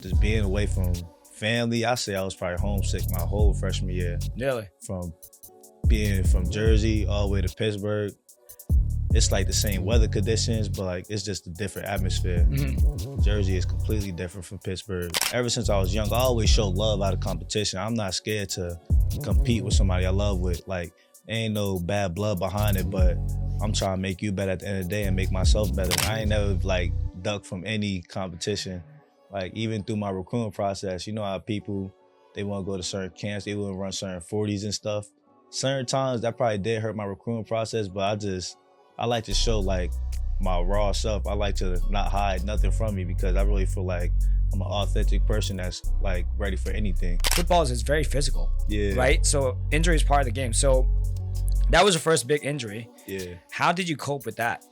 Just being away from family, I say I was probably homesick my whole freshman year. Really? From being from Jersey all the way to Pittsburgh. It's like the same weather conditions, but like it's just a different atmosphere. Jersey is completely different from Pittsburgh. Ever since I was young, I always show love out of competition. I'm not scared to compete with somebody I love with. Like, ain't no bad blood behind it, but I'm trying to make you better at the end of the day and make myself better. I ain't never like ducked from any competition. Like even through my recruiting process, you know how people, they want to go to certain camps, they want to run certain 40s and stuff. Certain times that probably did hurt my recruiting process, but I like to show like my raw self. I like to not hide nothing from me because I really feel like I'm an authentic person that's like ready for anything. Football is very physical, Yeah. right? So injury is part of the game. So that was your first big injury. Yeah. How did you cope with that?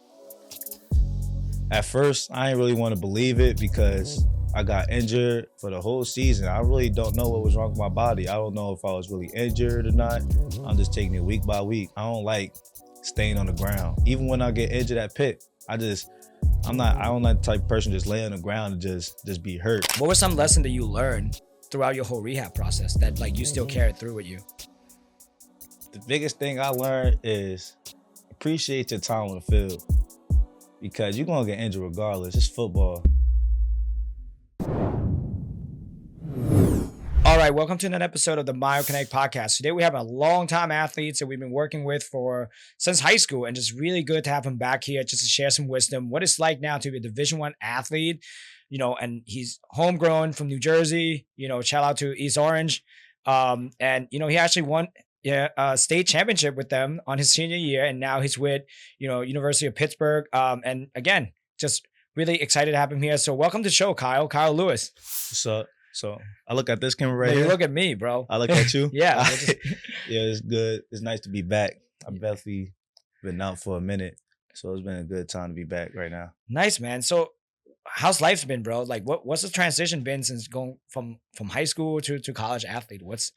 At first, I didn't really want to believe it because I got injured for the whole season. I really don't know what was wrong with my body. I don't know if I was really injured or not. I'm just taking it week by week. I don't like staying on the ground. Even when I get injured at Pitt, I don't like the type of person just lay on the ground and just be hurt. What were some lessons that you learned throughout your whole rehab process that like you still carried through with you? The biggest thing I learned is appreciate your time on the field because you're gonna get injured regardless. It's football. All right, welcome to another episode of the Myokinetix podcast. Today we have a long-time athlete that we've been working with since high school, and just really good to have him back here just to share some wisdom. What it's like now to be a Division I athlete, and he's homegrown from New Jersey. Shout out to East Orange, and he actually won a state championship with them on his senior year, and now he's with University of Pittsburgh. And again, just really excited to have him here. So welcome to the show, Kyle Lewis. So I look at this camera right You here. look at me, bro. I look at you. Yeah. Yeah, it's good. It's nice to be back. I've definitely been out for a minute, so it's been a good time to be back right now. Nice, man. So how's life been, bro? Like what's the transition been since going from high school to college athlete? What's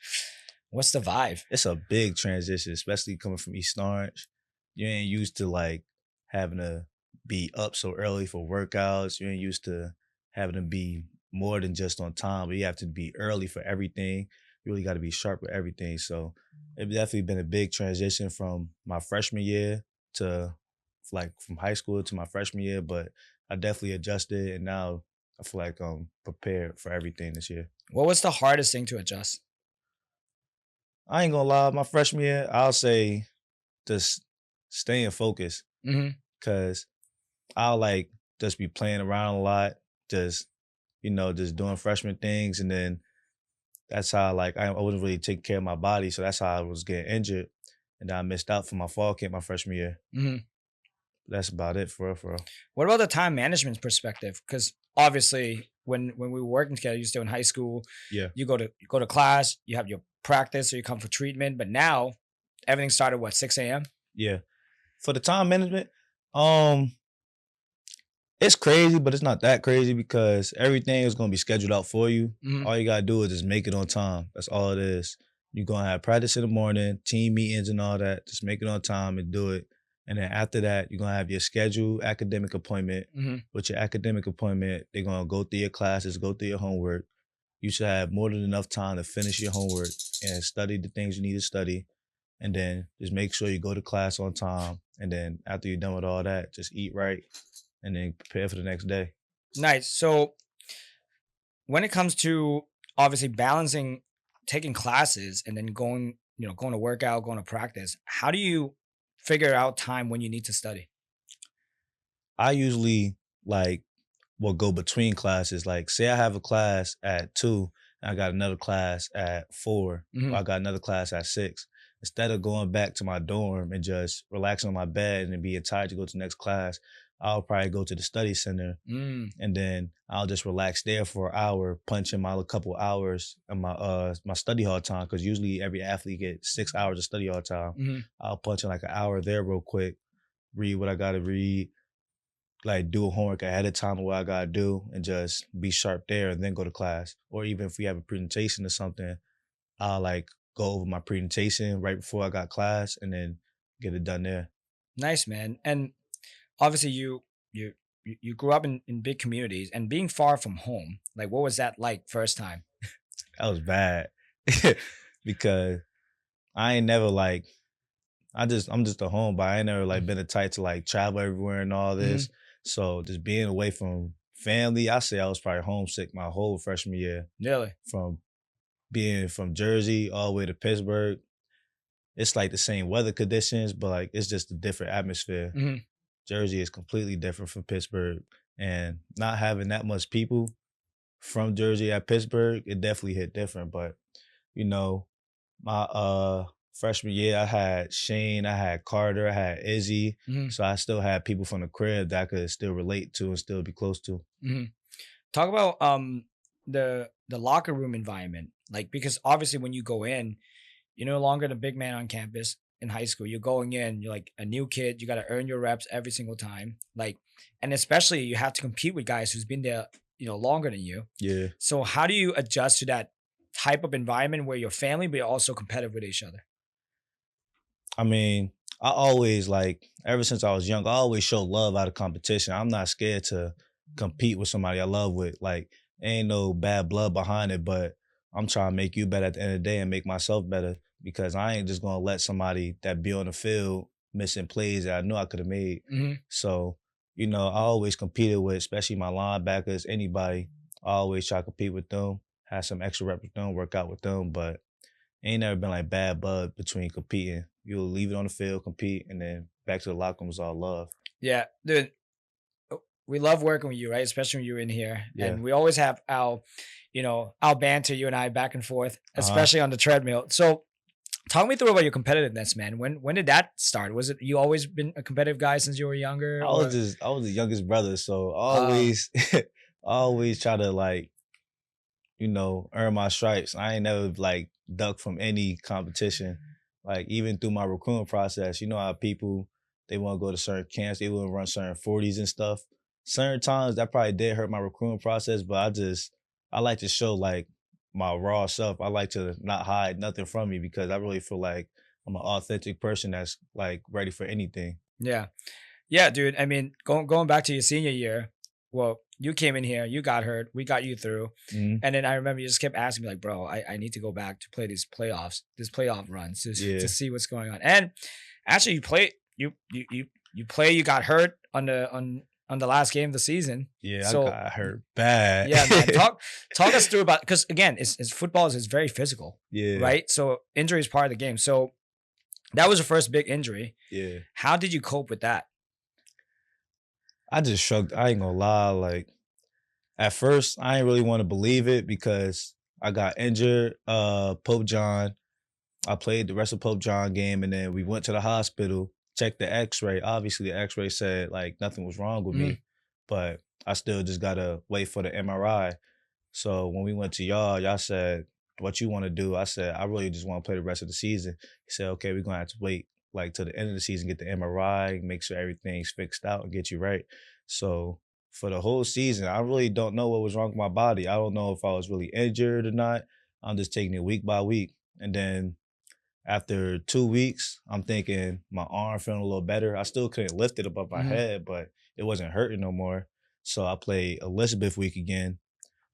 the vibe? It's a big transition, especially coming from East Orange. You ain't used to like having to be up so early for workouts. You ain't used to having to be more than just on time, but you have to be early for everything. You really got to be sharp with everything. So it's definitely been a big transition from my freshman year to like from high school to my freshman year, but I definitely adjusted and now I feel like I'm prepared for everything this year. What was the hardest thing to adjust? I ain't gonna lie, my freshman year, I'll say just staying focused because I'll like just be playing around a lot, just doing freshman things. And then that's how like I wasn't really taking care of my body. So that's how I was getting injured. And then I missed out for my fall camp my freshman year. That's about it for real. What about the time management perspective? Because obviously when we were working together, you're still in high school. Yeah. You go to class, you have your practice, or you come for treatment. But now everything started 6 a.m.? Yeah. For the time management, it's crazy, but it's not that crazy because everything is going to be scheduled out for you. All you got to do is just make it on time. That's all it is. You're going to have practice in the morning, team meetings and all that. Just make it on time and do it. And then after that, you're going to have your scheduled academic appointment. With your academic appointment, they're going to go through your classes, go through your homework. You should have more than enough time to finish your homework and study the things you need to study. And then just make sure you go to class on time. And then after you're done with all that, just eat right. And then prepare for the next day. Nice. So when it comes to obviously balancing taking classes and then going to workout, going to practice, how do you figure out time when you need to study? I usually will go between classes. Like say I have a class at 2 and I got another class at 4 or I got another class at 6. Instead of going back to my dorm and just relaxing on my bed and then being tired to go to the next class, I'll probably go to the study center and then I'll just relax there for an hour, punch in my couple hours in my study hall time, because usually every athlete gets 6 hours of study hall time. I'll punch in like an hour there real quick, read what I gotta read, like do homework ahead of time of what I gotta do, and just be sharp there and then go to class. Or even if we have a presentation or something, I'll like go over my presentation right before I got class and then get it done there. Nice, man. And obviously you you grew up in big communities and being far from home. Like, what was that like first time? That was bad because I ain't never like I'm just a homebody. I ain't never like been the type to like travel everywhere and all Hmm. this. So just being away from family, I say I was probably homesick my whole freshman year Really? from being from Jersey all the way to Pittsburgh. It's like the same weather conditions, but like it's just a different atmosphere. Hmm. Jersey is completely different from Pittsburgh, and not having that much people from Jersey at Pittsburgh, it definitely hit different. But you know, my freshman year, I had Shane, I had Carter, I had Izzy, Hmm. so I still had people from the crib that I could still relate to and still be close to. Hmm. Talk about the locker room environment, like because obviously when you go in, you're no longer the big man on campus in high school. You're going in, you're like a new kid. You got to earn your reps every single time. Like, and especially you have to compete with guys who's been there, longer than you. Yeah, So how do you adjust to that type of environment where you're family, but you're also competitive with each other? I mean, I always like ever since I was young, I always show love out of competition. I'm not scared to compete with somebody I love with. Like, ain't no bad blood behind it, but I'm trying to make you better at the end of the day and make myself better because I ain't just gonna let somebody that be on the field missing plays that I knew I could have made. Hmm. So, I always competed with, especially my linebackers, anybody. I always try to compete with them, have some extra rep with them, work out with them, but ain't never been like bad blood between competing. You'll leave it on the field, compete, and then back to the locker room was all love. Yeah, dude, we love working with you, right? Especially when you're in here, Yeah. and we always have our banter, you and I, back and forth, Uh-huh. especially on the treadmill. So talk me through about your competitiveness, man. When did that start? Was it you always been a competitive guy since you were younger, or I was the youngest brother, so I uh always I always try to like, earn my stripes. I ain't never like duck from any competition. Like even through my recruiting process, you know how people they want to go to certain camps, they want to run certain 40s and stuff. Certain times that probably did hurt my recruiting process, but I like to show like my raw self. I like to not hide nothing from me because I really feel like I'm an authentic person that's like ready for anything. yeah, yeah, dude. I mean, going back to your senior year, well, you came in here, you got hurt, we got you through, Mhm. and then I remember you just kept asking me like, bro, I need to go back to play these playoff runs to Yeah. see what's going on. And actually, you play, you got hurt on the last game of the season. Yeah, I So got hurt bad. yeah, man, talk us through about because again, it's football is very physical, Yeah, right? So injury is part of the game. So that was your first big injury. yeah. How did you cope with that? I just shrugged. I ain't gonna lie. Like at first, I ain't really want to believe it because I got injured. Pope John. I played the rest of Pope John game, and then we went to the hospital, checked the X-ray. Obviously, the X-ray said like nothing was wrong with Mhm. me, but I still just gotta wait for the MRI. So when we went to y'all said, "What you want to do?" I said, "I really just want to play the rest of the season." He said, "Okay, we're gonna have to wait like till the end of the season, get the MRI, make sure everything's fixed out, and get you right." So for the whole season, I really don't know what was wrong with my body. I don't know if I was really injured or not. I'm just taking it week by week, and then after 2 weeks, I'm thinking my arm feeling a little better. I still couldn't lift it above my Mhm. head, but it wasn't hurting no more. So I played Elizabeth week again.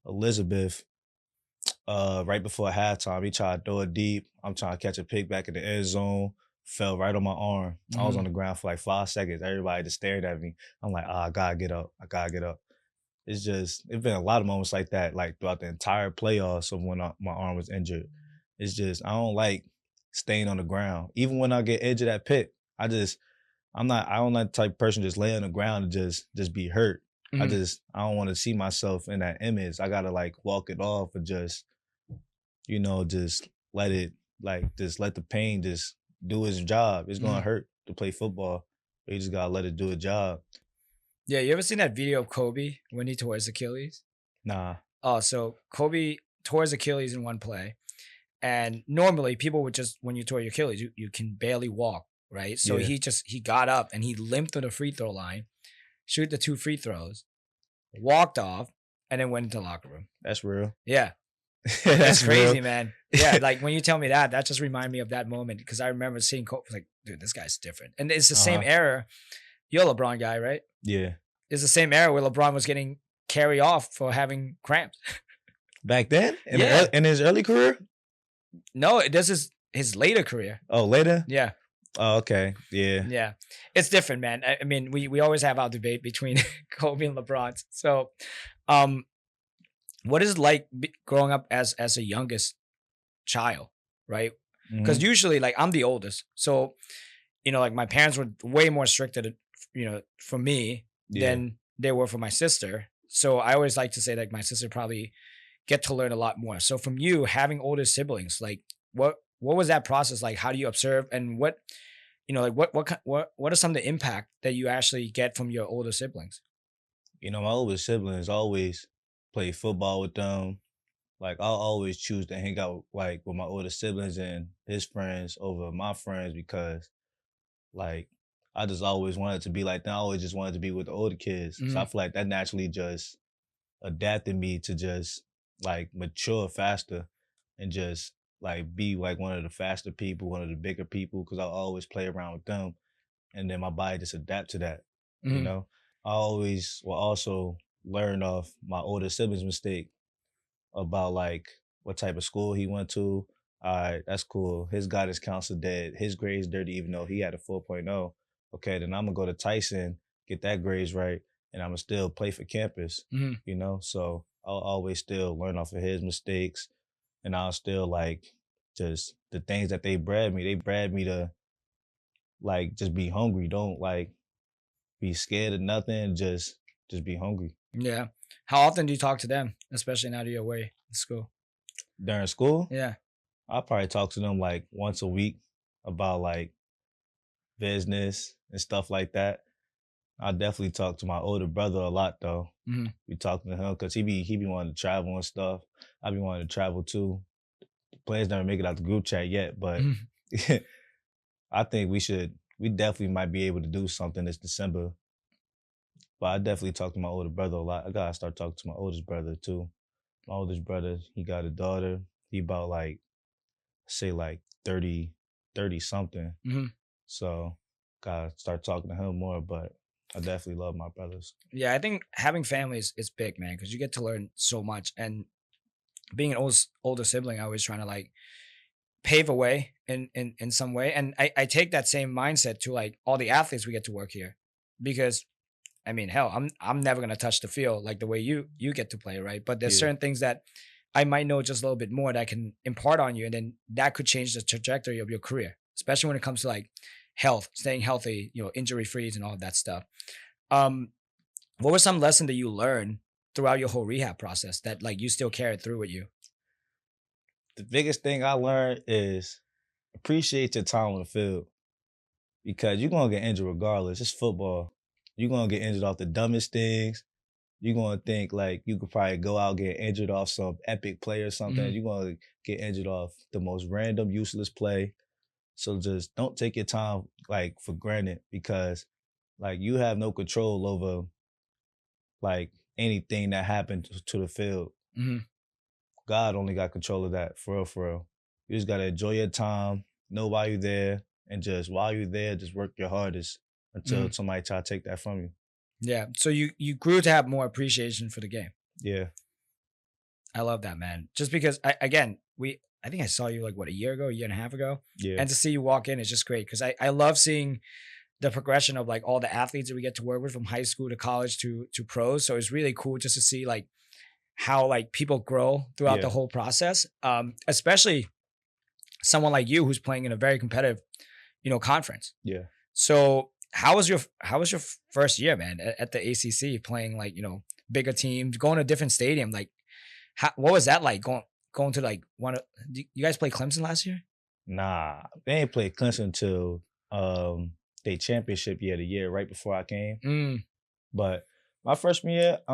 Elizabeth, right before halftime, he tried to throw it deep. I'm trying to catch a pick back in the end zone. Fell right on my arm. I was on Mhm. the ground for like 5 seconds. Everybody just stared at me. I'm like, I gotta get up. I gotta get up. It's been a lot of moments like that, like throughout the entire playoffs of when my arm was injured. It's just, I don't like staying on the ground. Even when I get injured at Pitt, I don't like the type of person just lay on the ground and just be hurt. Mhm. I don't want to see myself in that image. I gotta like walk it off and just, just let it just let the pain just do its job. It's gonna Mhm. hurt to play football. But you just gotta let it do a job. Yeah, you ever seen that video of Kobe when he tore his Achilles? Nah. Oh, so Kobe tore his Achilles in one play. And normally people would just when you tore your Achilles, you can barely walk, right? So Yeah. he got up and he limped to the free throw line, shoot the two free throws, walked off, and then went into the locker room. That's real. Yeah. It's That's real. crazy, man. Yeah, like when you tell me that, that just reminded me of that moment because I remember seeing Kobe like, dude, this guy's different. And it's the same Uh-huh. era. You're a LeBron guy, right? Yeah. it's the same era where LeBron was getting carry off for having cramps. Back then, Yeah. in his early career. No, this is his later career. Oh, later. Yeah. Oh, okay. Yeah. Yeah. It's different, man. I mean, we always have our debate between Kobe and LeBron. So, um, what is it like growing up as a youngest child, right? Because Mhm. usually, like, I'm the oldest, so like my parents were way more stricter, for me Yeah. than they were for my sister. So I always like to say that my sister probably get to learn a lot more. So from you having older siblings, like what was that process like? How do you observe, and like what are some of the impact that you actually get from your older siblings? My older siblings always play football with them. Like I'll always choose to hang out like with my older siblings and his friends over my friends because like I just always wanted to be like them. I always just wanted to be with the older kids. So I Mhm. feel like that naturally just adapted me to just like mature faster and just like be like one of the faster people, one of the bigger people, because I always play around with them. And then my body just adapt to that, you Mhm. know? I always will also learn off my older siblings' mistake about like what type of school he went to. All right, that's cool. His guidance counselor did his grades dirty, even though he had a 4.0. Okay, then I'm gonna go to Tyson, get that grades right, and I'm gonna still play for campus. Mhm. So I'll always still learn off of his mistakes, and I'll still like just the things that they bred me. They bred me to like just be hungry. Don't like be scared of nothing. Just be hungry. Yeah. How often do you talk to them, especially now that you're away in school? During school, Yeah. I probably talk to them like once a week about like business and stuff like that. I definitely talk to my older brother a lot though. Mhm. We talking to him because he be wanting to travel and stuff. I be wanting to travel too. The plans never make it out the group chat yet, but Mhm. I think we definitely might be able to do something this December. But I definitely talk to my older brother a lot. I gotta start talking to my oldest brother too. My oldest brother, he got a daughter. He about like say like 30 something. Mhm. So gotta start talking to him more. But I definitely love my brothers. Yeah, I think having family is big, man, because you get to learn so much. And being an older sibling, I was trying to like pave a way in some way. And I take that same mindset to like all the athletes we get to work here. Because I mean, hell, I'm never gonna touch the field like the way you get to play, right? But there's Yeah. certain things that I might know just a little bit more that I can impart on you, and then that could change the trajectory of your career, especially when it comes to like health, staying healthy, injury free and all of that stuff. Um, what was some lesson that you learned throughout your whole rehab process that like you still carried through with you? The biggest thing I learned is appreciate your time on the field because you're gonna get injured regardless. It's football. You're gonna get injured off the dumbest things. You're gonna think like you could probably go out get injured off some epic play or something. Mhm. You're gonna get injured off the most random, useless play. So just don't take your time like for granted because like you have no control over like anything that happened to the field. Mhm. God only got control of that, for real, for real. You just gotta enjoy your time, know why you're there, and just while you're there, just work your hardest until Mhm. somebody try to take that from you. Yeah. So you grew to have more appreciation for the game. Yeah, I love that, man. Just because I think I saw you like what, a year ago, a year and a half ago. yeah, And to see you walk in is just great because I love seeing the progression of like all the athletes that we get to work with from high school to college to pros. So it's really cool just to see like how like people grow throughout the yeah, whole process. Especially someone like you who's playing in a very competitive, conference. yeah. So how was your first year, man, at the ACC playing like, bigger teams, going to a different stadium? Like what was that like going to like one of you guys play Clemson last year? Nah, they ain't played Clemson until they championship year, the year right before I came. Mm, But my freshman year, I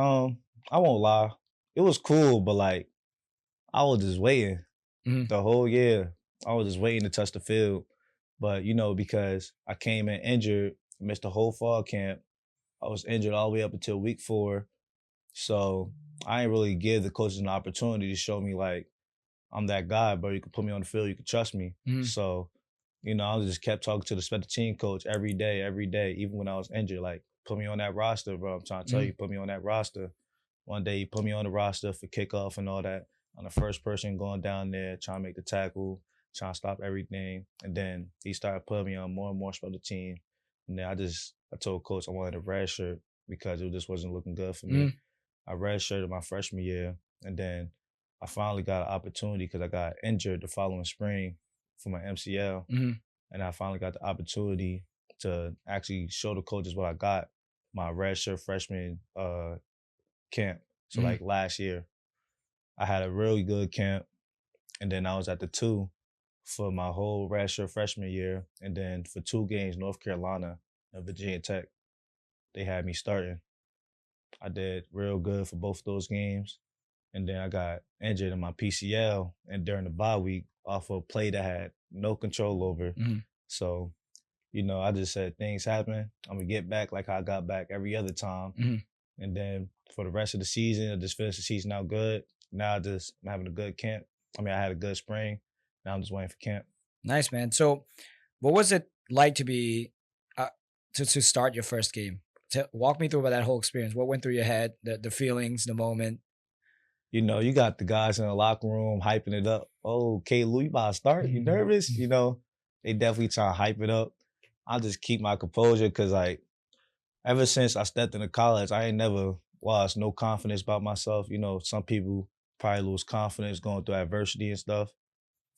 won't lie, it was cool, but like I was just waiting mhm, the whole year. I was just waiting to touch the field. But because I came in injured, missed the whole fall camp. I was injured all the way up until week 4. So I ain't really give the coaches an opportunity to show me like I'm that guy, bro. You can put me on the field, you can trust me. mhm. So, I just kept talking to the special team coach every day, even when I was injured. Like put me on that roster, bro. I'm trying to tell you, put me on that roster. One day he put me on the roster for kickoff and all that. I'm the first person going down there, trying to make the tackle, trying to stop everything. And then he started putting me on more and more special team. And then I told coach I wanted a red shirt because it just wasn't looking good for me. I redshirted my freshman year, and then I finally got an opportunity because I got injured the following spring for my MCL. And I finally got the opportunity to actually show the coaches what I got my redshirt freshman camp. So like last year, I had a really good camp, and then I was at the 2 for my whole redshirt freshman year, and then for 2 games, North Carolina and Virginia Tech, they had me starting. I did real good for both those games, and then I got injured in my PCL, and during the bye week, off of a play that I had no control over. So, I just said things happen. I'm gonna get back like how I got back every other time. And then for the rest of the season, I just finished the season out good. Now I'm having a good camp. I mean, I had a good spring. Now I'm just waiting for camp. Nice, man. So what was it like to be to start your first game? Walk me through about that whole experience. What went through your head, the feelings, the moment? You got the guys in the locker room hyping it up. Oh, K. Lou, you about to start? You nervous? They definitely trying to hype it up. I just keep my composure because, like, ever since I stepped into college, I ain't never lost no confidence about myself. Some people probably lose confidence going through adversity and stuff.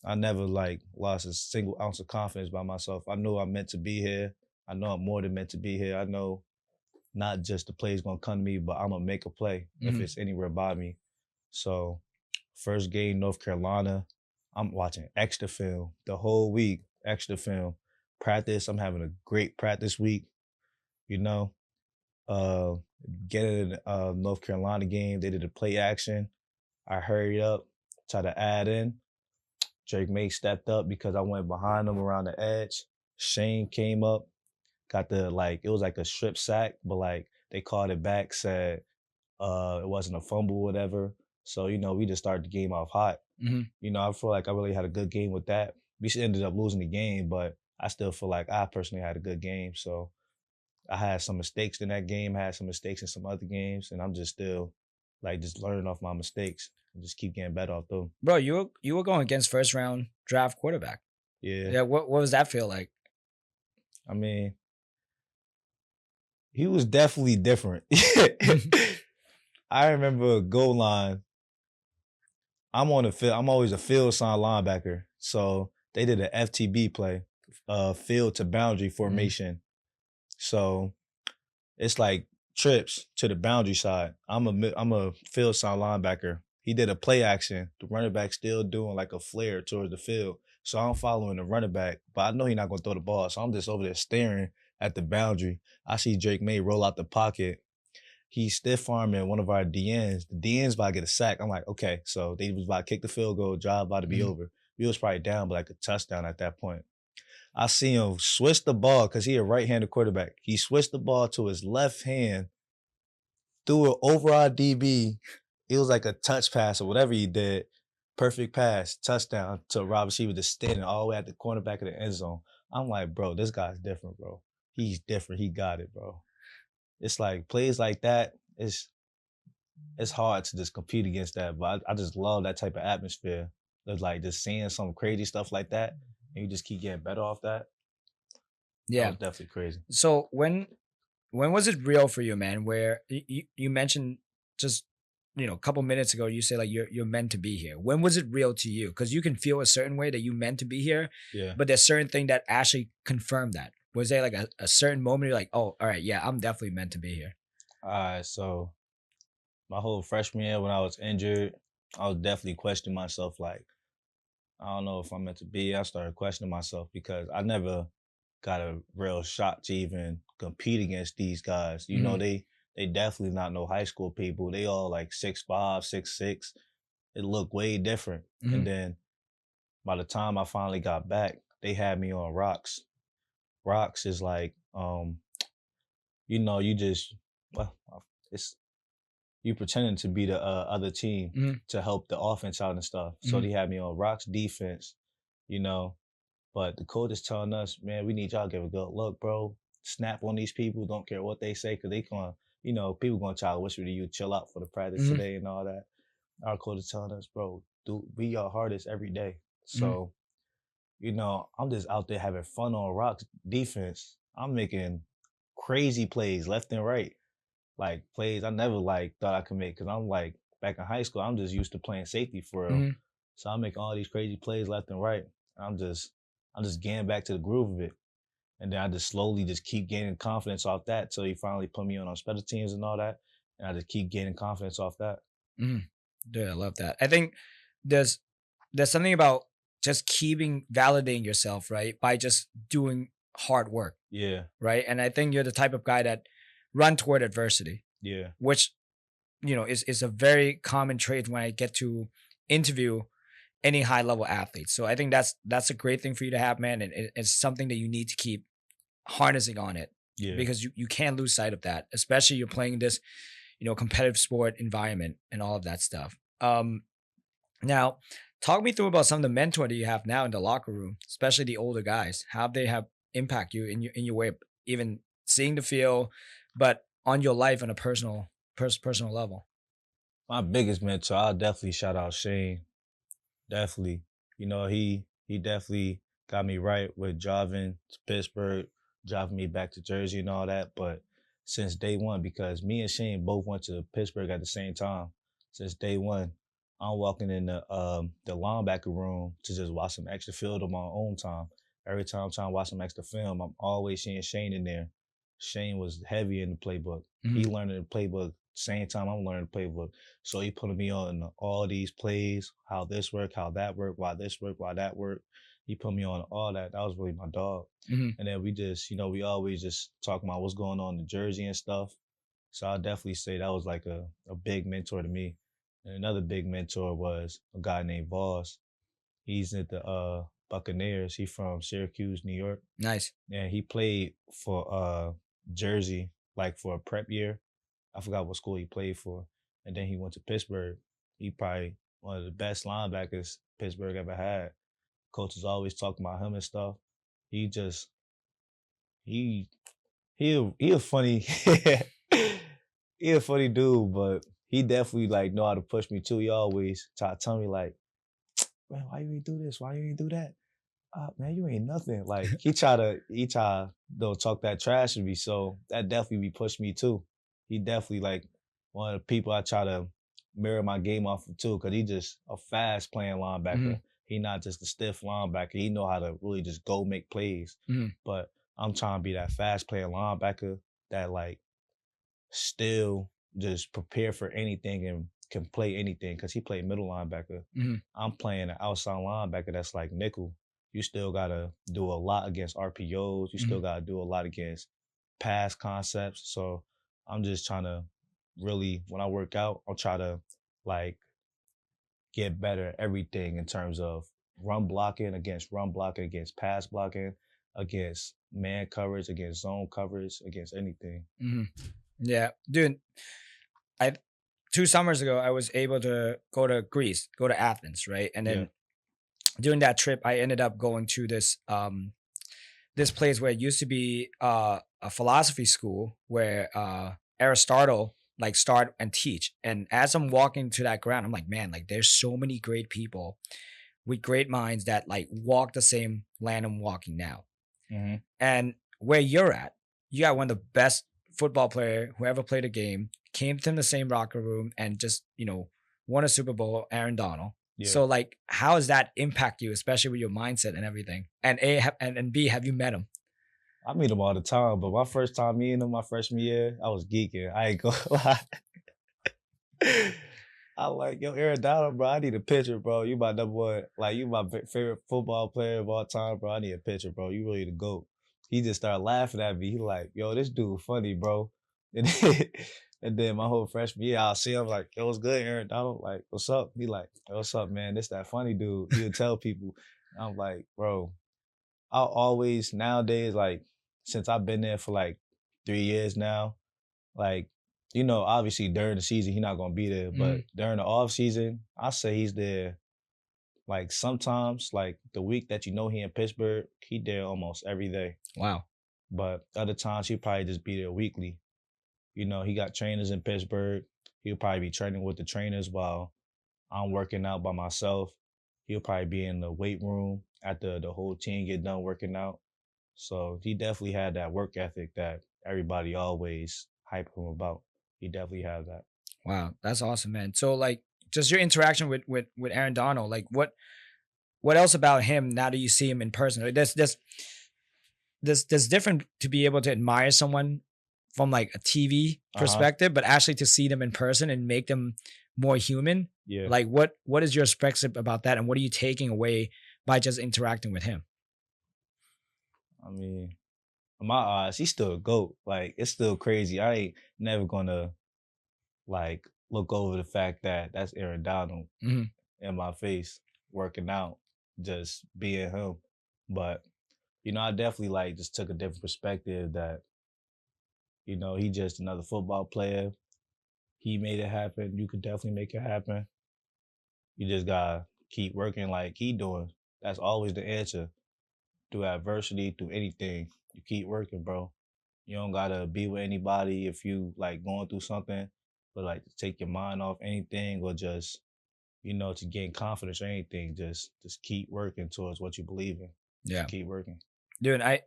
I never, like, lost a single ounce of confidence by myself. I know I'm meant to be here. I know I'm more than meant to be here. I know not just the play's going to come to me, but I'm going to make a play if it's anywhere by me. So first game, North Carolina, I'm watching extra film the whole week, extra film. Practice, I'm having a great practice week, Getting in North Carolina game, they did a play action. I hurried up, tried to add in. Drake May stepped up because I went behind him around the edge. Shane came up, got it was like a strip sack, but like they called it back, said it wasn't a fumble, whatever. So, we just started the game off hot. I feel like I really had a good game with that. We ended up losing the game, but I still feel like I personally had a good game. So I had some mistakes in that game, had some mistakes in some other games, and I'm just still just learning off my mistakes and just keep getting better off them. Bro, you were going against first round draft quarterback. Yeah. Yeah, what does that feel like? I mean, he was definitely different. I remember a goal line. I'm on the field. I'm always a field side linebacker. So they did an FTB play, field to boundary formation. So it's like trips to the boundary side. I'm a field side linebacker. He did a play action. The running back still doing like a flare towards the field. So I'm following the running back, but I know he's not gonna throw the ball. So I'm just over there staring at the boundary. I see Drake May roll out the pocket. He's stiff arming one of our DNs. The DN's about to get a sack. I'm like, okay. So they was about to kick the field goal, drive about to be over. We was probably down by like a touchdown at that point. I see him switch the ball because he a right-handed quarterback. He switched the ball to his left hand, threw it over our DB. It was like a touch pass or whatever he did. Perfect pass, touchdown to Rob receiver just standing all the way at the cornerback of the end zone. I'm like, bro, this guy's different, bro. He's different. He got it, bro. It's like plays like that, it's hard to just compete against that. But I just love that type of atmosphere. Of like just seeing some crazy stuff like that, and you just keep getting better off that. Yeah, that was definitely crazy. So when was it real for you, man? Where you mentioned just a couple minutes ago, you said like you're meant to be here. When was it real to you? Because you can feel a certain way that you meant to be here. Yeah. But there's certain thing that actually confirmed that. Was there like a certain moment you're like, oh, all right, yeah, I'm definitely meant to be here? All right, so my whole freshman year when I was injured, I was definitely questioning myself like, I don't know if I'm meant to be. I started questioning myself because I never got a real shot to even compete against these guys. They definitely not no high school people. They all like 6'5", 6'6". It looked way different. And then by the time I finally got back, they had me on rocks. Rocks is like, you pretending to be the other team to help the offense out and stuff. So they had me on rocks defense, but the coach is telling us, man, we need y'all to give a good look, bro. snap on these people. Don't care what they say, because they gonna, people gonna try to whisper to you, chill out for the practice Mhm. today and all that. Our coach is telling us, bro, do be your hardest every day. Mhm. So, I'm just out there having fun on rocks defense. I'm making crazy plays left and right, like plays I never like thought I could make, because I'm like back in high school, I'm just used to playing safety for real. Mhm. So I'm making all these crazy plays left and right. I'm just getting back to the groove of it. And then I just slowly just keep gaining confidence off that till he finally put me on special teams and all that. And I just keep gaining confidence off that. Mhm. Dude, I love that. I think there's there's something about just keeping validating yourself, right? By just doing hard work, Yeah, right? And I think you're the type of guy that run toward adversity, yeah, which is a very common trait when I get to interview any high level athlete. So I think that's a great thing for you to have, man, and it's something that you need to keep harnessing on it, yeah. because you can't lose sight of that, especially you're playing this competitive sport environment and all of that stuff. Now, talk me through about some of the mentor that you have now in the locker room, especially the older guys. How they have impact you in your way of even seeing the field, but on your life on a personal level. My biggest mentor, I'll definitely shout out Shane. Definitely. He definitely got me right with driving to Pittsburgh, driving me back to Jersey and all that. But since day one, because me and Shane both went to Pittsburgh at the same time, since day one, I'm walking in the linebacker room to just watch some extra film on my own time. Every time I'm trying to watch some extra film, I'm always seeing Shane in there. Shane was heavy in the playbook. He Mhm. learning the playbook same time I'm learning the playbook. So he putting me on all these plays, how this work, how that work, why this work, why that work. He put me on all that. That was really my dog. Mhm. And then we just, we always just talk about what's going on in Jersey and stuff. So I'll definitely say that was like a big mentor to me. And another big mentor was a guy named Voss. He's at the Buccaneers. He's from Syracuse, New York. Nice. And he played for Jersey like for a prep year. I forgot what school he played for. And then he went to Pittsburgh. He probably one of the best linebackers Pittsburgh ever had. Coaches always talk about him and stuff. He just he he a funny he a funny dude, but he definitely like know how to push me too. He always try to tell me like, man, why you ain't do this? Why you ain't do that? Man, you ain't nothing. Like he try don't talk that trash to me. So that definitely be pushed me too. He definitely like one of the people I try to mirror my game off of too, because he just a fast playing linebacker. Mhm. He not just a stiff linebacker. He know how to really just go make plays. Mhm. But I'm trying to be that fast playing linebacker that like still just prepare for anything and can play anything, because he played middle linebacker. Mhm. I'm playing an outside linebacker that's like nickel. You still gotta do a lot against RPOs. You still Mhm. gotta do a lot against pass concepts. So I'm just trying to really, when I work out, I'll try to like get better at everything in terms of run blocking, against pass blocking, against man coverage, against zone coverage, against anything. Mhm. Yeah, dude. I 2 summers ago I was able to go to Greece, go to Athens, right? And Yeah. then during that trip, I ended up going to this place where it used to be a philosophy school where Aristotle like start and teach. And as I'm walking to that ground, I'm like, man, like there's so many great people with great minds that like walk the same land I'm walking now. Hmm. And where you're at, you got one of the best football player who ever played a game, came from the same locker room and just, won a Super Bowl, Aaron Donald. Yeah. So like how does that impact you, especially with your mindset and everything? And and B, have you met him? I meet him all the time, but my first time meeting him, my freshman year, I was geeking. I ain't gonna lie. I like, yo, Aaron Donald, bro. I need a picture, bro. You my number one, like you my favorite football player of all time, bro. I need a picture, bro. You really the GOAT. He just started laughing at me. He like, yo, this dude funny, bro. And then, and then my whole freshman year, I'll see him like, yo, what's good, Aaron Donald? Like, what's up? He like, yo, what's up, man? This that funny dude. He'll tell people. I'm like, bro, I'll always nowadays, like, since I've been there for like 3 years now, like, obviously during the season he's not gonna be there, but Mhm. during the off season, I say he's there. Like sometimes, like the week that he in Pittsburgh, he there almost every day. Wow. But other times he'll probably just be there weekly. You know, he got trainers in Pittsburgh. He'll probably be training with the trainers while I'm working out by myself. He'll probably be in the weight room after the whole team get done working out. So he definitely had that work ethic that everybody always hype him about. He definitely had that. Wow, that's awesome, man. So like just your interaction with Aaron Donald, like what else about him now that you see him in person? Like, there's different to be able to admire someone from like a TV Uh-huh. perspective, but actually to see them in person and make them more human. Yeah. Like what is your perspective about that, and what are you taking away by just interacting with him? I mean, in my eyes, he's still a GOAT. Like, it's still crazy. I ain't never gonna like look over the fact that that's Aaron Donald Mhm. in my face working out, just being him. But, you know, I definitely like just took a different perspective that, you know, he just another football player. He made it happen. You could definitely make it happen. You just gotta keep working like he doing. That's always the answer. Through adversity, through anything. You keep working, bro. You don't gotta be with anybody if you like going through something, but like to take your mind off anything or just, you know, to gain confidence or anything. Just keep working towards what you believe in. Yeah. Just keep working. Dude, I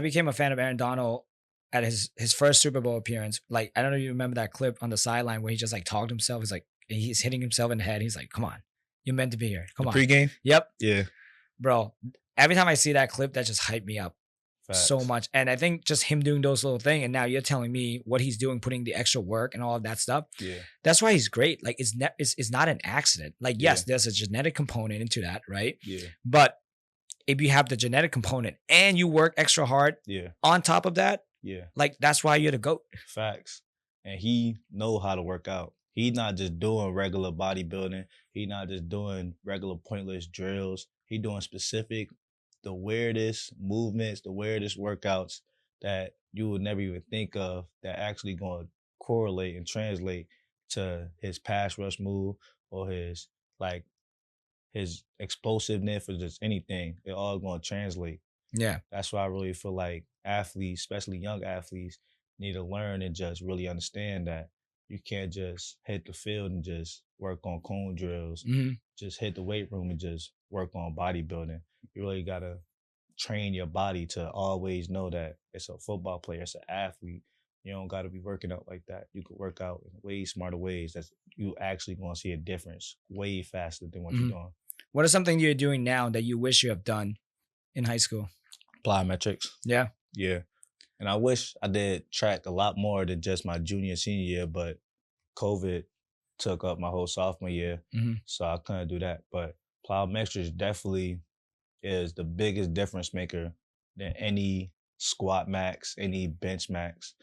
became a fan of Aaron Donald at his first Super Bowl appearance. Like, I don't know if you remember that clip on the sideline where he just like talked to himself. He's like, he's hitting himself in the head. He's like, come on, you're meant to be here. Come The on. pregame? Yep. Yeah. Bro. Every time I see that clip, that just hyped me up so Facts. much. And I think just him doing those little things, and now you're telling me what he's doing, putting the extra work and all of that stuff. Yeah. That's why he's great. Like it's not an accident. Like, yes, Yeah. there's a genetic component into that, right? Yeah. But if you have the genetic component and you work extra hard Yeah. on top of that, Yeah. like that's why you're the GOAT. Facts. And he know how to work out. He not just doing regular bodybuilding. He not just doing regular pointless drills. He doing specific, the weirdest movements, the weirdest workouts that you would never even think of that actually going to correlate and translate to his pass rush move or his like his explosiveness or just anything. It all going to translate. Yeah. That's why I really feel like athletes, especially young athletes, need to learn and just really understand that you can't just hit the field and just work on cone drills, Hmm. just hit the weight room and just work on bodybuilding. You really gotta train your body to always know that it's a football player, it's an athlete. You don't gotta be working out like that. You could work out in way smarter ways that you actually gonna see a difference way faster than what you're Hmm. doing. What is something you're doing now that you wish you have done in high school? Plyometrics. Yeah. Yeah. And I wish I did track a lot more than just my junior and senior year, but COVID took up my whole sophomore year. Hmm. So I couldn't do that. But plyometrics definitely is the biggest difference maker than any squat max, any bench max.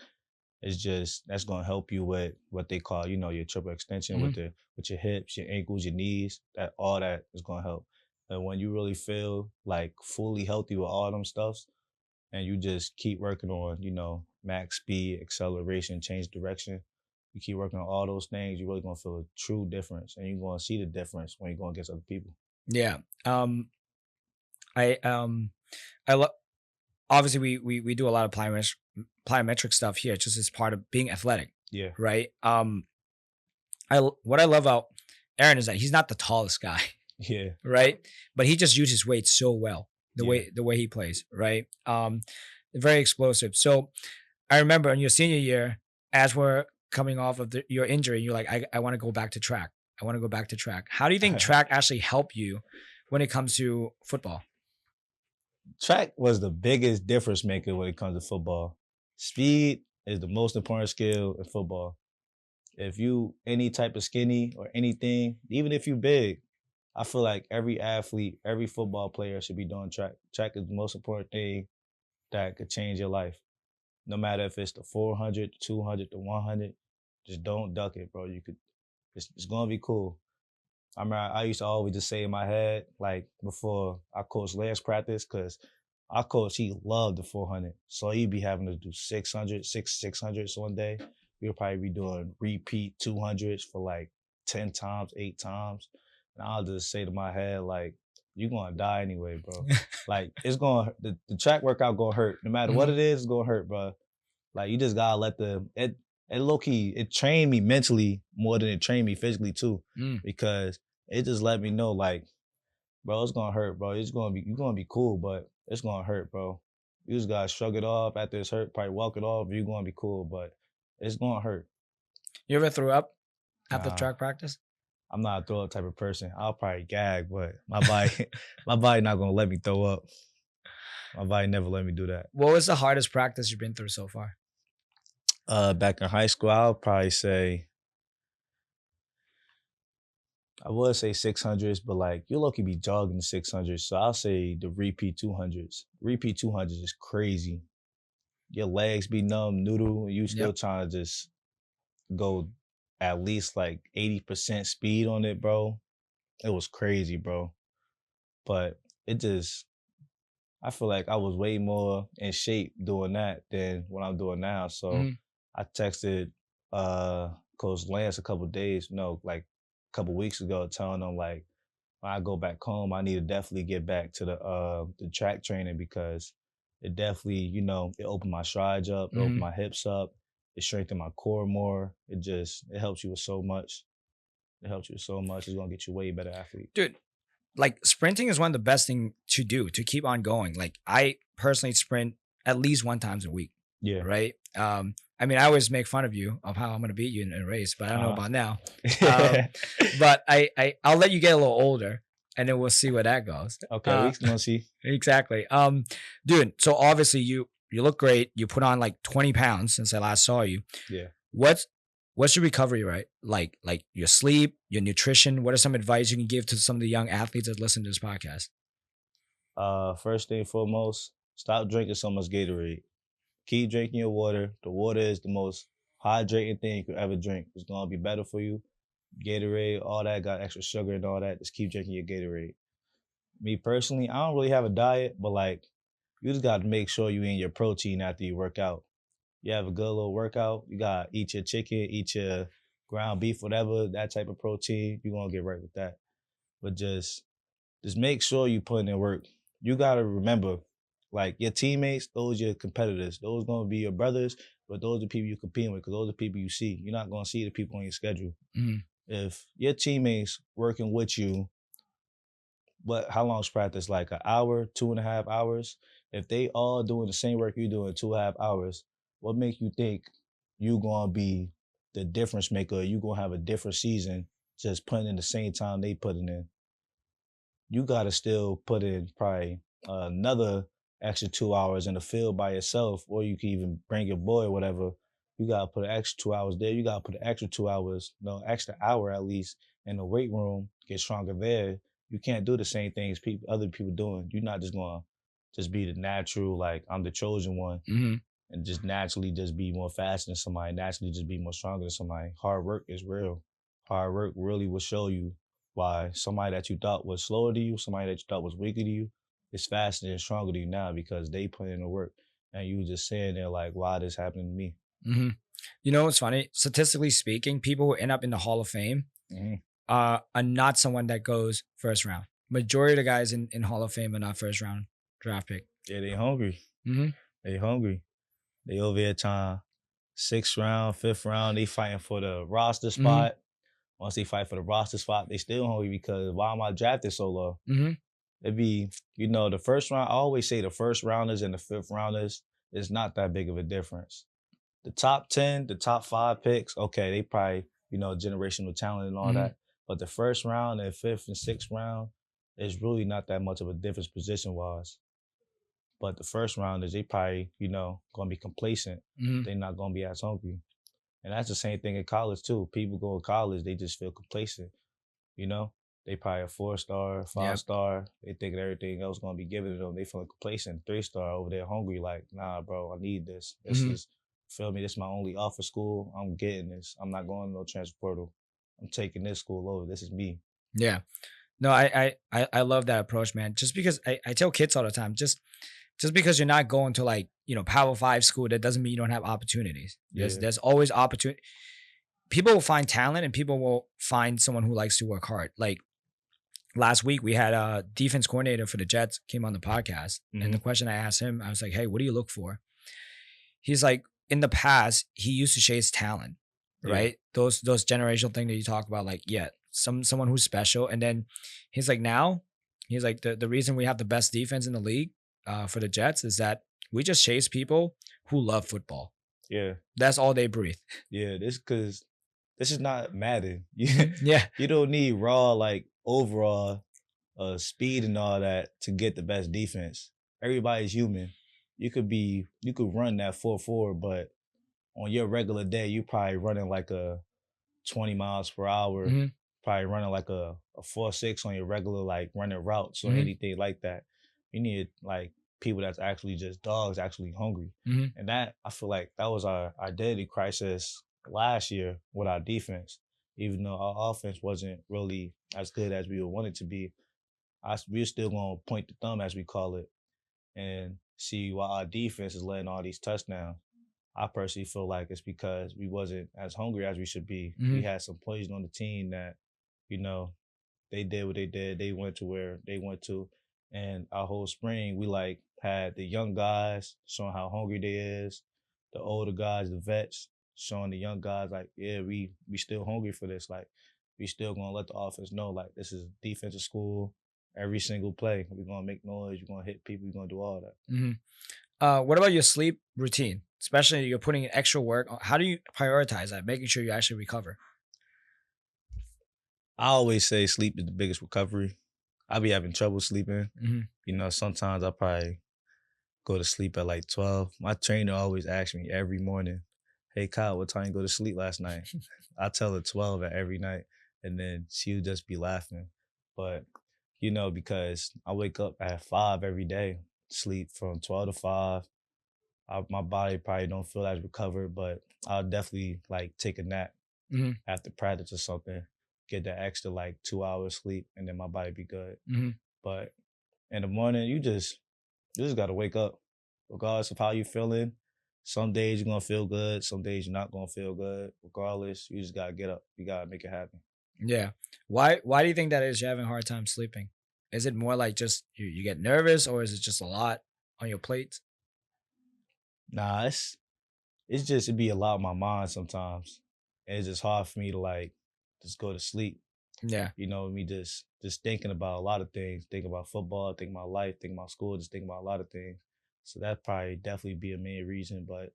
It's just that's gonna help you with what they call, you know, your triple extension Hmm. with your hips, your ankles, your knees. That all that is gonna help. And when you really feel like fully healthy with all them stuffs, and you just keep working on, you know, max speed, acceleration, change direction. You keep working on all those things, you're really gonna feel a true difference, and you're gonna see the difference when you're going against other people. Yeah. I I love obviously we do a lot of plyometric stuff here just as part of being athletic, Yeah, right? What I love about Aaron is that he's not the tallest guy, yeah, right? But he just uses weight so well, yeah. the way he plays, right? Very explosive. So I remember in your senior year, as we're coming off of your injury, you're like, I want to go back to track. I want to go back to track. How do you think track actually help you when it comes to football? Track was the biggest difference maker when it comes to football. Speed is the most important skill in football. If you any type of skinny or anything, even if you big, I feel like every athlete, every football player should be doing track. Track is the most important thing that could change your life. No matter if it's the 400, the 200, the 100, just don't duck it, bro. You could, it's gonna be cool. I remember I used to always just say in my head, like before I coached last practice, because our coach, he loved the 400. So he'd be having to do 600, 600s one day. We'll probably be doing repeat 200s for like 10 times, 8 times. And I'll just say to my head, like, you're gonna die anyway, bro. Like it's gonna the track workout gonna hurt. No matter what Mhm. it is, it's gonna hurt, bro. Like you just gotta let it low key, it trained me mentally more than it trained me physically too. Mm. Because it just let me know, like, bro, it's gonna hurt, bro. You're gonna be cool, but it's gonna hurt, bro. You just gotta shrug it off after it's hurt, probably walk it off, you're gonna be cool, but it's gonna hurt. You ever threw up after Nah, track practice? I'm not a throw up type of person. I'll probably gag, but my body my body not gonna let me throw up. My body never let me do that. What was the hardest practice you've been through so far? Back in high school, I would say 600s, but like you lucky be jogging 600s. So I'll say the repeat 200s. Repeat 200s is crazy. Your legs be numb, noodle, and you still Yep. trying to just go at least like 80% speed on it, bro. It was crazy, bro. But it just, I feel like I was way more in shape doing that than what I'm doing now. So Mhm. I texted Coach Lance a couple days, no, like a couple weeks ago, telling him like when I go back home, I need to definitely get back to the track training because it definitely, it opened my strides up, it opened Mhm. my hips up, it strengthened my core more. It helps you with so much. It helps you with so much. It's gonna get you way better athlete. Dude, like sprinting is one of the best thing to do to keep on going. Like I personally sprint at least one times a week, Yeah. right? I mean, I always make fun of you of how I'm gonna beat you in a race, but I don't know Uh-huh. about now. But I'll let you get a little older, and then we'll see where that goes. Okay, we gonna see. Exactly. Dude. So obviously you look great. You put on like 20 pounds since I last saw you. Yeah. What's what's your recovery right? Like your sleep, your nutrition. What are some advice you can give to some of the young athletes that listen to this podcast? First thing foremost, stop drinking so much Gatorade. Keep drinking your water. The water is the most hydrating thing you could ever drink. It's gonna be better for you. Gatorade, all that got extra sugar and all that. Just keep drinking your Gatorade. Me personally, I don't really have a diet, but like you just gotta make sure you eat your protein after you work out. You have a good little workout, you gotta eat your chicken, eat your ground beef, whatever, that type of protein, you're gonna get right with that. But just make sure you put in work. You gotta remember, like your teammates, those are your competitors. Those gonna be your brothers, but those are the people you competing with, because those are the people you see. You're not gonna see the people on your schedule. Mhm. If your teammates working with you, how long's practice? Like an hour, 2.5 hours? If they all doing the same work you doing 2.5 hours, what make you think you gonna be the difference maker? You gonna have a different season just putting in the same time they putting in? You got to still put in probably another extra 2 hours in the field by yourself, or you can even bring your boy or whatever. You got to put an extra 2 hours there. You got to put an extra 2 hours, no, extra hour at least in the weight room, get stronger there. You can't do the same things other people doing. You're not just going to just be the natural, like I'm the chosen one Mhm. and just naturally just be more faster than somebody, naturally just be more stronger than somebody. Hard work is real. Hard work really will show you why somebody that you thought was slower to you, somebody that you thought was weaker to you, is faster and stronger to you now because they put in the work. And you just saying there like, why this happening to me? Mhm. You know what's funny? Statistically speaking, people who end up in the Hall of Fame Mm-hmm. are not someone that goes first round. Majority of the guys in Hall of Fame are not first round draft pick. Yeah, they hungry. Hmm. They hungry. They over here trying 6th round, 5th round, they fighting for the roster Hmm. spot. Once they fight for the roster spot, they still hungry because why am I drafted so low? Hmm. It'd be, the first round, I always say the first rounders and the 5th rounders is not that big of a difference. The top 10, the top 5 picks, okay, they probably, generational talent and all Hmm. that. But the first round and 5th and 6th round is really not that much of a difference position wise. But the first rounders, they probably, gonna be complacent. Hmm. They're not gonna be as hungry. And that's the same thing in college too. People go to college, they just feel complacent. You know, they probably a 4-star, five Yep. star. They thinking everything else gonna be given to them. They feeling complacent. 3-star over there hungry. Like, nah, bro, I need this. This Hmm. is feel me. This is my only offer school. I'm getting this. I'm not going to no transfer portal. I'm taking this school over. This is me. Yeah. No, I love that approach, man. Just because I tell kids all the time, just because you're not going to like, Power Five school, that doesn't mean you don't have opportunities. There's Yeah, there's always opportunity. People will find talent and people will find someone who likes to work hard. Like last week we had a defense coordinator for the Jets came on the podcast. And the question I asked him, I was like, hey, what do you look for? He's like, in the past, he used to chase talent, right? Those generational thing that you talk about, like, yeah, someone who's special. And then he's like, now, he's like, the reason we have the best defense in the league for the Jets is that we just chase people who love football. Yeah. That's all they breathe. Yeah, this is not Madden. Yeah. You don't need raw, like, overall speed and all that to get the best defense. Everybody's human. You could run that 4.4, but on your regular day, you probably running like a 20 miles per hour, probably running like a 4.6 on your regular, like, running routes or anything like that. You need, like, people that's actually just dogs, actually hungry. And that, I feel like that was our identity crisis last year with our defense. Even though our offense wasn't really as good as we would want it to be, we're still going to point the thumb, as we call it, and see why our defense is letting all these touchdowns. I personally feel like it's because we wasn't as hungry as we should be. We had some players on the team that, they did what they did. They went to where they went to. And our whole spring, we like had the young guys showing how hungry they is, the older guys, the vets, showing the young guys like, yeah, we still hungry for this. Like, we still gonna let the offense know, like, this is defensive school. Every single play, we're gonna make noise, we're gonna hit people, we're gonna do all that. What about your sleep routine? Especially you're putting in extra work. How do you prioritize that, making sure you actually recover? I always say sleep is the biggest recovery. I be having trouble sleeping. Sometimes I probably go to sleep at like 12. My trainer always asks me every morning, hey, Kyle, what time you go to sleep last night? I tell her 12 at every night, and then she'll just be laughing. But, because I wake up at 5 every day, sleep from 12 to 5. My body probably don't feel as recovered, but I'll definitely, like, take a nap after practice or something, get that extra, like, 2 hours sleep, and then my body be good. But in the morning, you just got to wake up. Regardless of how you feeling, some days you're going to feel good, some days you're not going to feel good. Regardless, you just got to get up. You got to make it happen. Yeah. Why do you think that is? You're having a hard time sleeping? Is it more like just you get nervous, or is it just a lot on your plate? Nah, it's just, it be a lot on my mind sometimes. And it's just hard for me to, like, just go to sleep. Yeah. Me just thinking about a lot of things, thinking about football, thinking about life, thinking about school, just thinking about a lot of things. So that probably definitely be a main reason. But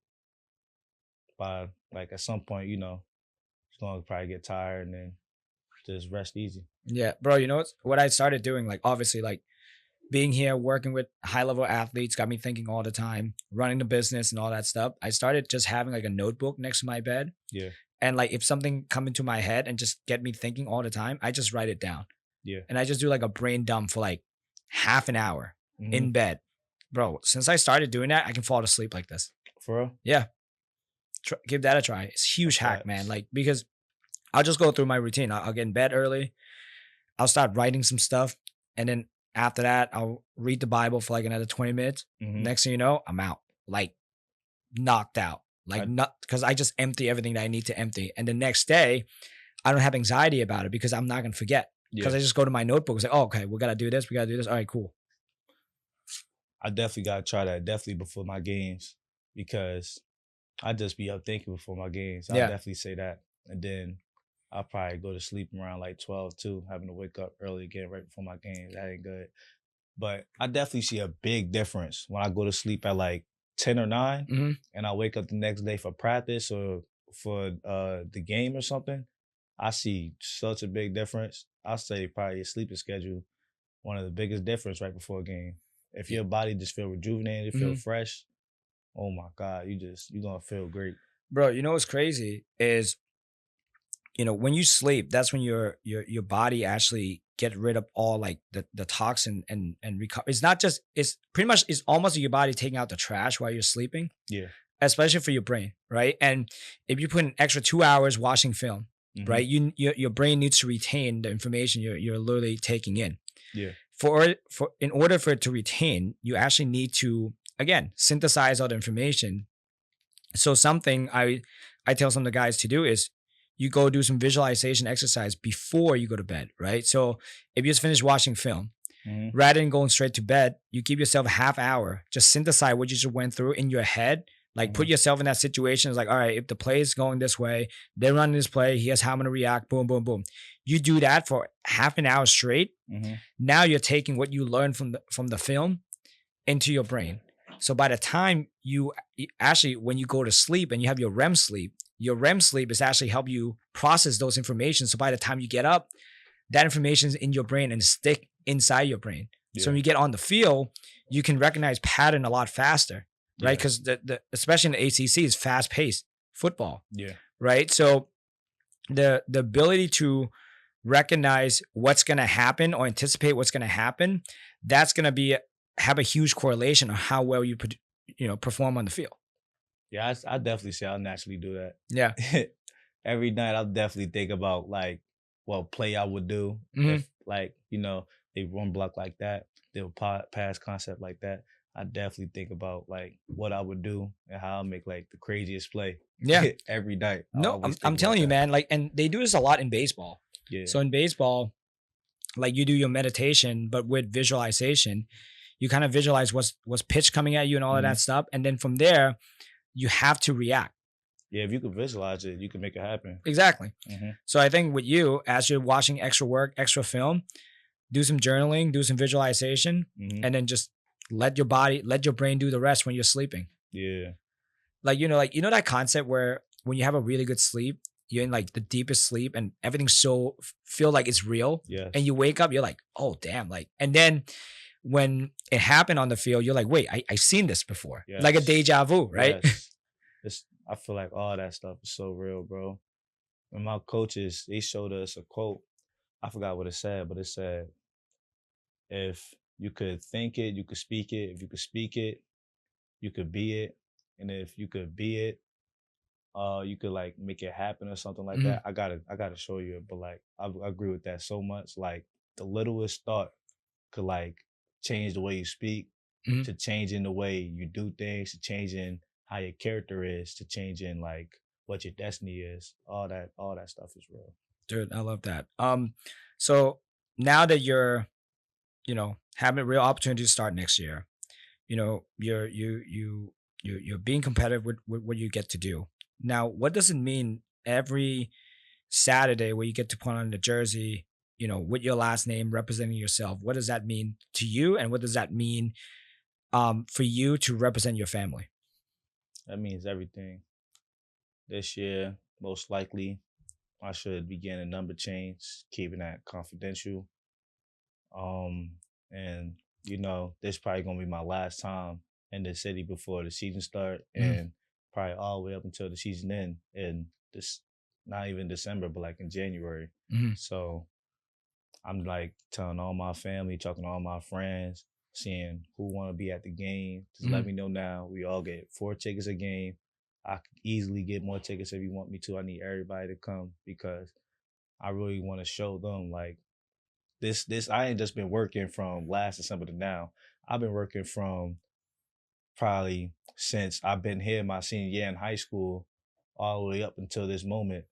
by, like, at some point, it's going to probably get tired and then just rest easy. Yeah, bro, you know what I started doing? Like, obviously, like, being here, working with high level athletes got me thinking all the time, running the business and all that stuff. I started just having like a notebook next to my bed. Yeah. And like, if something come into my head and just get me thinking all the time, I just write it down. Yeah. And I just do like a brain dump for like half an hour in bed. Bro, since I started doing that, I can fall asleep like this. For real? Yeah. Give that a try. It's a huge hack, man. Like, because I'll just go through my routine. I'll get in bed early. I'll start writing some stuff. And then after that, I'll read the Bible for like another 20 minutes. Next thing you know, I'm out. Like, knocked out. Like, not because I just empty everything that I need to empty. And the next day, I don't have anxiety about it because I'm not going to forget. Because I just go to my notebook and say, oh, okay, we got to do this. We got to do this. All right, cool. I definitely got to try that. Definitely before my games, because I just be up thinking before my games. I definitely say that. And then I'll probably go to sleep around like 12 too, having to wake up early again right before my games. That ain't good. But I definitely see a big difference when I go to sleep at like 10 or 9 and I wake up the next day for practice or for the game or something. I see such a big difference. I'll say probably your sleeping schedule, one of the biggest difference right before a game. If your body just feel rejuvenated, feel fresh, oh my God, you're gonna feel great. Bro, you know what's crazy is, when you sleep, that's when your body actually get rid of all like the toxin and recover. It's not just, it's pretty much, it's almost your body taking out the trash while you're sleeping. Yeah. Especially for your brain, right? And if you put an extra 2 hours watching film, right, your brain needs to retain the information you're literally taking in. Yeah. In order for it to retain, you actually need to, again, synthesize all the information. So something I tell some of the guys to do is, you go do some visualization exercise before you go to bed, right? So if you just finish watching film, rather than going straight to bed, you give yourself a half hour, just synthesize what you just went through in your head. Like put yourself in that situation. It's like, all right, if the play is going this way, they're running this play, here's how I'm gonna react, boom, boom, boom. You do that for half an hour straight. Now you're taking what you learned from the film into your brain. So by the time you actually, when you go to sleep and you have your REM sleep is actually help you process those information. So by the time you get up, that information is in your brain and stick inside your brain. Yeah. So when you get on the field, you can recognize pattern a lot faster, right? Because the especially in the ACC is fast paced football. Yeah. Right. So the ability to recognize what's going to happen or anticipate what's going to happen, that's going to have a huge correlation on how well you perform on the field. Yeah, I definitely say I'll naturally do that. Yeah. Every night I'll definitely think about like what play I would do if like, they run block like that, they'll pass concept like that. I definitely think about like what I would do and how I'll make like the craziest play. Yeah. Every night. No, I'm telling you, man, like, and they do this a lot in baseball. Yeah. So in baseball, like you do your meditation, but with visualization, you kind of visualize what's pitch coming at you and all of that stuff. And then from there, you have to react. Yeah, if you can visualize it, you can make it happen. Exactly. So I think with you, as you're watching extra work, extra film, do some journaling, do some visualization, and then just let your brain do the rest when you're sleeping. Yeah. Like, that concept where when you have a really good sleep, you're in like the deepest sleep and everything's feel like it's real. Yeah. And you wake up, you're like, oh, damn. Like, and then when it happened on the field, you're like, wait, I've seen this before. Yes. Like a deja vu, right? Yes. I feel like all that stuff is so real, bro. When my coaches, they showed us a quote. I forgot what it said, but it said, if you could think it, you could speak it. If you could speak it, you could be it. And if you could be it, you could like make it happen or something like that. I gotta show you it, but like I agree with that so much. Like the littlest thought could like change the way you speak, to changing the way you do things, to changing how your character is, to changing like what your destiny is. All that stuff is real. Dude, I love that. So now that you're, having a real opportunity to start next year, you're being competitive with what you get to do. Now, what does it mean every Saturday where you get to put on the jersey, with your last name representing yourself? What does that mean to you? And what does that mean for you to represent your family? That means everything. This year, most likely, I should begin a number change, keeping that confidential. And this probably gonna be my last time in the city before the season start, and probably all the way up until the season end. And this, not even December, but like in January. So I'm like telling all my family, talking to all my friends, seeing who want to be at the game. Just let me know now. We all get 4 tickets a game. I could easily get more tickets if you want me to. I need everybody to come because I really want to show them like this. I ain't just been working from last December to now. I've been working from probably since I've been here my senior year in high school all the way up until this moment.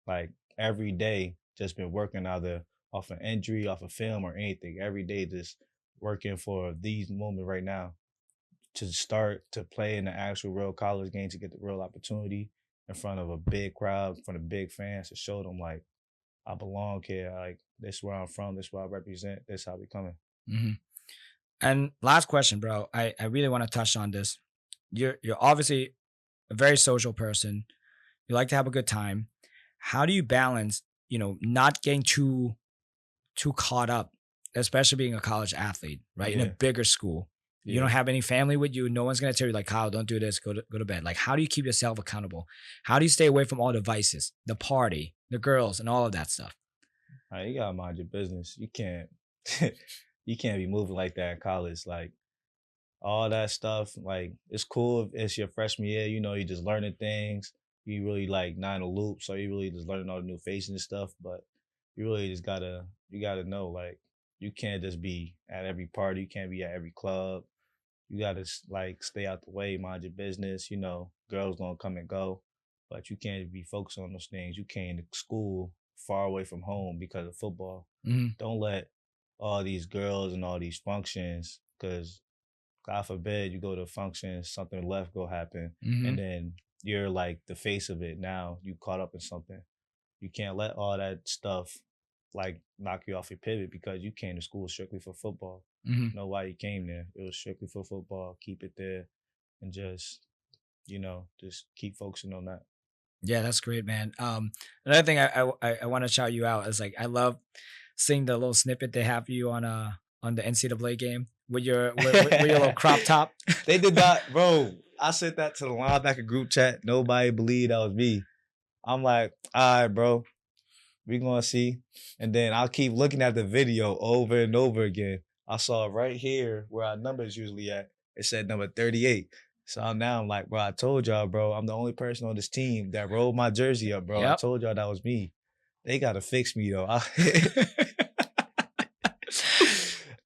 Like every day, just been working either off an injury, off a film or anything. Every day just working for these moments right now to start to play in the actual real college game, to get the real opportunity in front of a big crowd, in front of big fans, to show them like I belong here. Like this is where I'm from, this is what I represent, this is how we coming. And last question, bro. I really want to touch on this. You're obviously a very social person. You like to have a good time. How do you balance, not getting too caught up, especially being a college athlete, right? In a bigger school. You don't have any family with you. No one's gonna tell you like, Kyle, don't do this. Go to bed. Like, how do you keep yourself accountable? How do you stay away from all the vices, the party, the girls, and all of that stuff? You gotta mind your business. You can't you can't be moving like that in college. Like all that stuff, like it's cool if it's your freshman year, you're just learning things. You really like not in a loop, so you really just learning all the new faces and stuff. But you really just gotta know like you can't just be at every party, you can't be at every club. You gotta like stay out the way, mind your business. Girls gonna come and go, but you can't be focused on those things. You came to school far away from home because of football. Don't let all these girls and all these functions, because God forbid you go to a function, something left go happen, and then you're like the face of it. Now you caught up in something. You can't let all that stuff like knock you off your pivot, because you came to school strictly for football. Know why you came there. It was strictly for football. Keep it there and just, just keep focusing on that. Yeah, that's great, man. Another thing I want to shout you out is, like, I love seeing the little snippet they have you on the NCAA game with your little crop top. They did not, bro. I sent that to the linebacker group chat. Nobody believed that was me. I'm like, all right, bro, we gonna see. And then I'll keep looking at the video over and over again. I saw right here where our number is usually at. It said number 38. So now I'm like, bro, I told y'all, bro, I'm the only person on this team that rolled my jersey up, bro. Yep. I told y'all that was me. They gotta fix me though.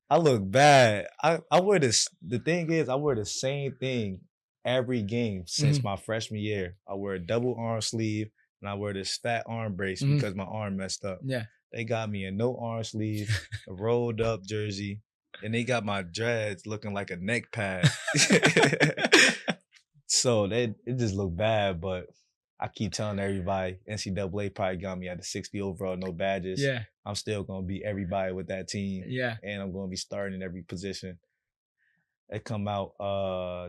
I look bad. I wear this. The thing is, I wear the same thing every game since my freshman year. I wear a double arm sleeve and I wear this fat arm brace because my arm messed up. Yeah. They got me a no arm sleeve, a rolled up jersey, and they got my dreads looking like a neck pad. So it just looked bad, but I keep telling everybody, NCAA probably got me at the 60 overall, no badges. Yeah. I'm still going to be everybody with that team. Yeah. And I'm going to be starting in every position. They come out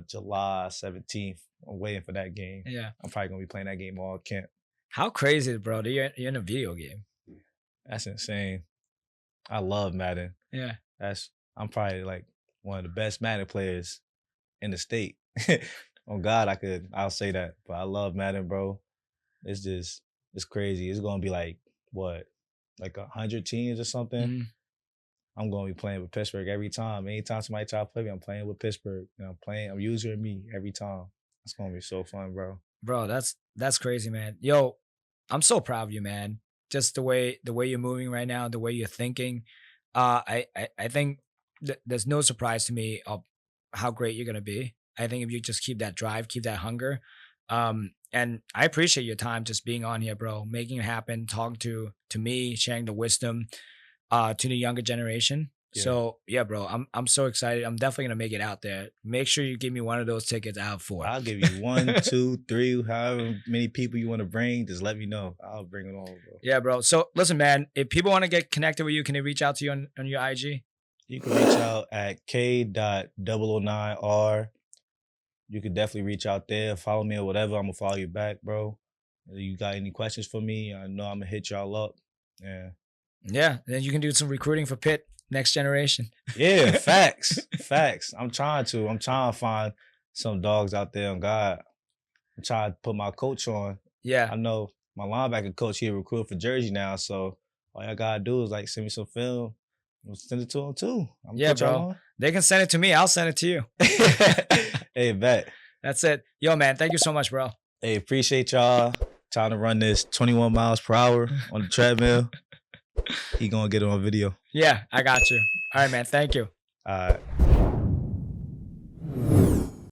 July 17th. I'm waiting for that game. Yeah. I'm probably going to be playing that game all camp. How crazy, bro, that you're in a video game. That's insane. I love Madden. Yeah. I'm probably like one of the best Madden players in the state. On God, I'll say that. But I love Madden, bro. It's crazy. It's going to be like, what, like 100 teams or something? I'm going to be playing with Pittsburgh every time. Anytime somebody try to play me, I'm playing with Pittsburgh. I'm using me every time. It's going to be so fun, bro. Bro, that's crazy, man. Yo, I'm so proud of you, man. Just the way you're moving right now, the way you're thinking. I think there's no surprise to me of how great you're going to be. I think if you just keep that drive, keep that hunger. And I appreciate your time just being on here, bro, making it happen, talking to me, sharing the wisdom to the younger generation. Yeah. So yeah, bro, I'm so excited. I'm definitely gonna make it out there. Make sure you give me one of those tickets out for. I'll give you 1, 2, 3, however many people you want to bring. Just let me know. I'll bring it all, bro. Yeah, bro. So listen, man, if people want to get connected with you, can they reach out to you on your IG? You can reach out at k.009r. You can definitely reach out there. Follow me or whatever. I'm gonna follow you back, bro. If you got any questions for me, I know I'm gonna hit y'all up. Yeah. Yeah. Then you can do some recruiting for Pitt next generation. Yeah, facts. Facts. I'm trying to find some dogs out there on God. I'm trying to put my coach on. Yeah. I know my linebacker coach, he recruit for Jersey now, so all y'all gotta do is like send me some film. We'll send it to him too. Yeah, bro. They can send it to me. I'll send it to you. Hey, bet. That's it. Yo, man, thank you so much, bro. Hey, appreciate y'all. Trying to run this 21 miles per hour on the treadmill. He gonna get it on video. Yeah, I got you. All right, man. Thank you. All right.